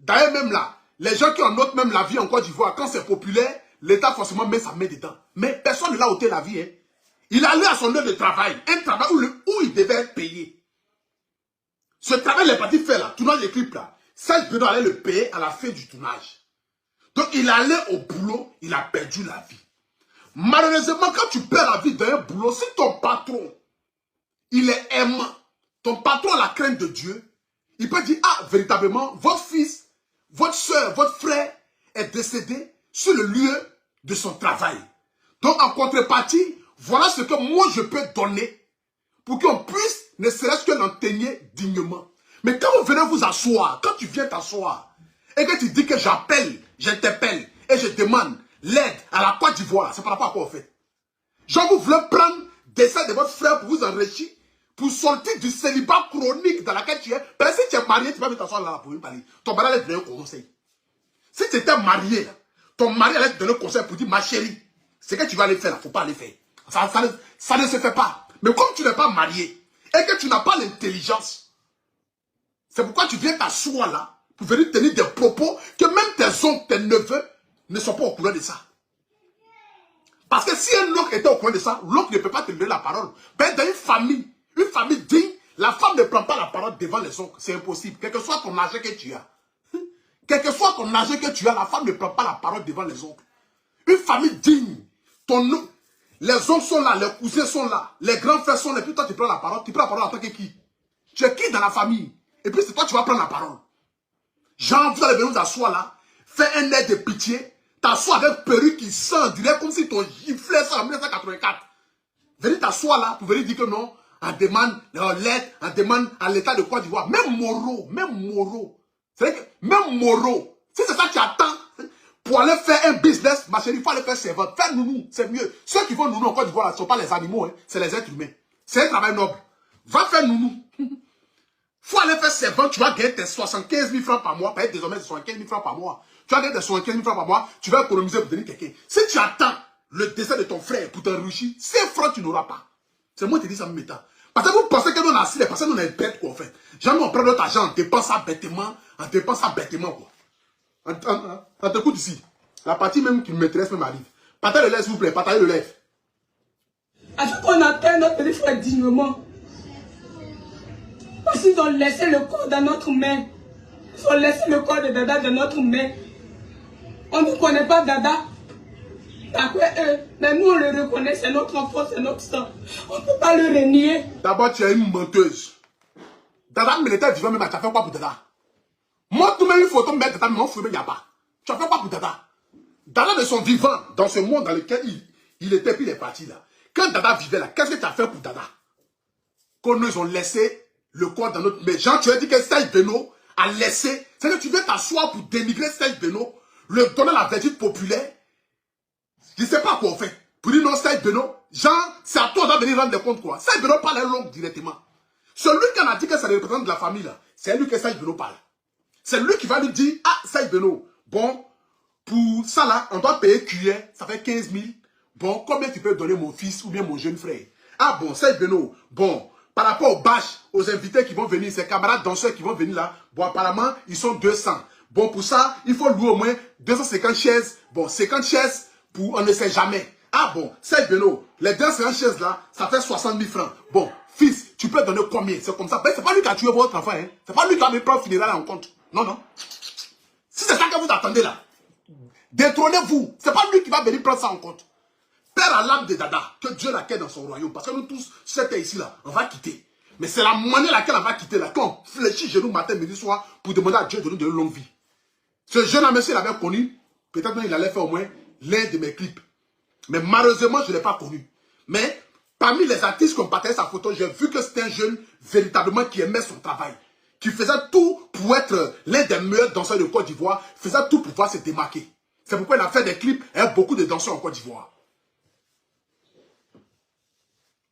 D'ailleurs, même là, les gens qui ont noté même la vie en Côte d'Ivoire, quand c'est populaire, l'État forcément met sa main dedans. Mais personne ne l'a ôté la vie. Hein. Il allait à son lieu de travail, un travail où il devait être payé. Ce travail, il est parti faire là, tournage des clips là. Serge Beno allait le payer à la fin du tournage. Donc il allait au boulot, il a perdu la vie. Malheureusement, quand tu perds la vie d'un boulot, si ton patron, il est aimant, ton patron a la crainte de Dieu, il peut dire, ah, véritablement, votre fils, votre soeur, votre frère est décédé sur le lieu de son travail. Donc, en contrepartie, voilà ce que moi je peux donner pour qu'on puisse, ne serait-ce que l'enseigner dignement. Mais quand vous venez vous asseoir, quand tu viens t'asseoir, et que tu dis que j'appelle, j'interpelle, et je demande l'aide à la Côte d'Ivoire, c'est par rapport à quoi on fait. Genre, vous voulez prendre des seins de votre frère pour vous enrichir, pour sortir du célibat chronique dans laquelle tu es. Ben, si tu es marié, tu vas venir t'asseoir là pour lui parler. Ton mari allait te donner un conseil. Si tu étais marié, là, ton mari allait te donner un conseil pour dire, ma chérie, ce que tu vas aller faire, il ne faut pas aller faire. Ça ne se fait pas. Mais comme tu n'es pas marié, et que tu n'as pas l'intelligence, c'est pourquoi tu viens t'asseoir là, pour venir tenir des propos que même tes oncles, tes neveux, ne sont pas au courant de ça. Parce que si un oncle était au courant de ça, l'oncle ne peut pas te donner la parole. Ben, dans une famille digne, la femme ne prend pas la parole devant les oncles. C'est impossible. Quel que soit ton âge que tu as. Quel que soit ton âge que tu as, la femme ne prend pas la parole devant les oncles. Une famille digne, les oncles sont là, les cousins sont là, les grands frères sont là, et puis toi tu prends la parole. Tu prends la parole en tant que qui? Tu es qui dans la famille? Et puis c'est toi tu vas prendre la parole. Jean, vous allez venir vous asseoir là, faire un air de pitié, t'asseoir avec perruque qui sent, on dirait comme si ton giflait ça en 1984. Venez t'asseoir là pour venir dire que non, on demande l'aide, on demande à l'État de Côte d'Ivoire. Même Moreau. C'est vrai que même Moreau, si c'est ça que tu attends, pour aller faire un business, ma chérie, il faut aller faire servante. Faire nounou, c'est mieux. Ceux qui font nounou en Côte d'Ivoire, ce ne sont pas les animaux, hein, c'est les êtres humains. C'est un travail noble. Va faire nounou. Faut aller faire servante, tu vas gagner tes 75 000 francs par mois, payer désormais 75 000 francs par mois. Tu vas gagner tes 75 000 francs par mois, tu vas économiser pour donner quelqu'un. Si tu attends le décès de ton frère pour t'enrichir, 5 francs tu n'auras pas. C'est moi qui te dis ça me mettant. Parce que vous pensez que nous on a assis, les personnes, on est bêtes quoi en fait. Jamais on prend notre argent, on dépense ça bêtement, quoi. On t'écoute ici. La partie même qui m'intéresse même arrive. Partagez le lèvre s'il vous plaît, partagez le lèvre. À ce qu'on atteint notre petit frère dignement. Parce qu'ils ont laissé le corps dans notre main. Ils ont laissé le corps de Dada dans notre main. On ne connaît pas Dada. D'après eux, mais nous on le reconnaît, c'est notre enfant, c'est notre sang. On ne peut pas le renier. D'abord, tu es une menteuse. Dada, mais l'État vivant même, tu as fait quoi pour Dada? Moi, tout même une photo, mais Dada, mais on ne il n'y a pas. Tu as fait quoi pour Dada? Dada de son vivant, dans ce monde dans lequel il était, puis il est parti là. Quand Dada vivait là, qu'est-ce que tu as fait pour Dada? Quand nous ont laissé le corps dans notre... Mais Jean, tu as dit que Serge Beno a laissé... C'est que tu veux t'asseoir pour dénigrer Serge Beno, le donner la vertu populaire. Je ne sais pas quoi on fait. Pour dire non, Serge Beno, Jean, c'est à toi de venir rendre compte quoi. Serge Beno parle langue directement. Celui qui en a dit que c'est le représentant de la famille là, c'est lui que Serge Beno parle. C'est lui qui va lui dire, ah, Serge Beno, bon, pour ça là, on doit payer cuillère, ça fait 15 000. Bon, combien tu peux donner mon fils ou bien mon jeune frère? Ah bon, Serge Beno, bon, par rapport aux bâches, aux invités qui vont venir, ces camarades danseurs qui vont venir là, bon, apparemment, ils sont 200. Bon, pour ça, il faut louer au moins 250 chaises. Bon, 50 chaises pour on ne sait jamais. Ah bon, Serge Beno, les 250 chaises là, ça fait 60 000 francs. Bon, fils, tu peux donner combien? C'est comme ça. Ben, c'est pas lui qui a tué votre enfant, hein. C'est pas lui qui a mis prendre funérailles en compte. Non, non. Si c'est ça que vous attendez là, détrônez-vous. C'est pas lui qui va venir prendre ça en compte. Père à l'âme de Dada, que Dieu l'accueille dans son royaume. Parce que nous tous, c'était ici là, on va quitter. Mais c'est la manière laquelle on va quitter là, quand on fléchit genoux matin, midi, soir, pour demander à Dieu de nous donner une longue vie. Ce jeune homme, s'il avait connu, peut-être qu'il allait faire au moins l'un de mes clips. Mais malheureusement, je ne l'ai pas connu. Mais parmi les artistes qui ont partagé sa photo, j'ai vu que c'était un jeune véritablement qui aimait son travail. Qui faisait tout pour être l'un des meilleurs danseurs de Côte d'Ivoire, faisait tout pour pouvoir se démarquer. C'est pourquoi il a fait des clips avec beaucoup de danseurs en Côte d'Ivoire.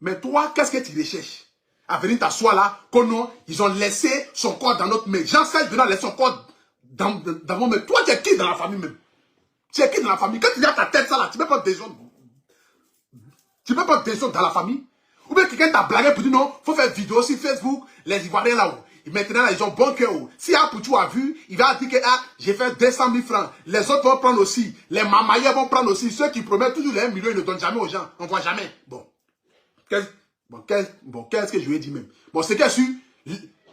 Mais toi, qu'est-ce que tu recherches? À venir t'asseoir là, que non, ils ont laissé son corps dans notre main. Jean-Serge Beno a laissé son corps dans mon main. Toi, tu es qui dans la famille même? Tu es qui dans la famille? Quand tu as ta tête ça là, tu ne peux pas descendre. Tu ne peux pas descendre dans la famille? Ou bien quelqu'un t'a blagué pour dire non, il faut faire vidéo sur Facebook, les Ivoiriens là-haut. Maintenant, ils ont bon cœur. Si Apouchou a vu, il va dire que ah, j'ai fait 200 000 francs. Les autres vont prendre aussi. Les mamailleurs vont prendre aussi. Ceux qui promettent toujours les 1 million, ils ne donnent jamais aux gens. On ne voit jamais. Bon. Qu'est-ce que je lui ai dit même? Bon, c'est que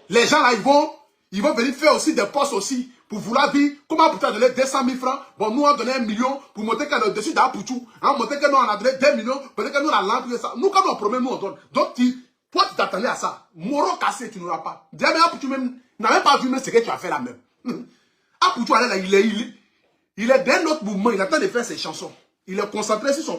les gens là, ils vont venir faire aussi des postes aussi. Pour vouloir dire, comment Apouchou a donné 200 000 francs? Bon, nous, on a donné 1 million pour montrer qu'on est au-dessus d'Apouchou. Hein, montrer que nous, on a donné 2 millions. Peut-être que nous, on a lancé ça. Nous, quand on promet, nous, on donne. Donc, toi, tu t'attendais à ça. Moro cassé, tu n'auras pas. Jamais Apouchou même, n'a même pas vu même ce que tu as fait là même. Apouchou, là, il est d'un autre mouvement. Il attend de faire ses chansons. Il est concentré sur son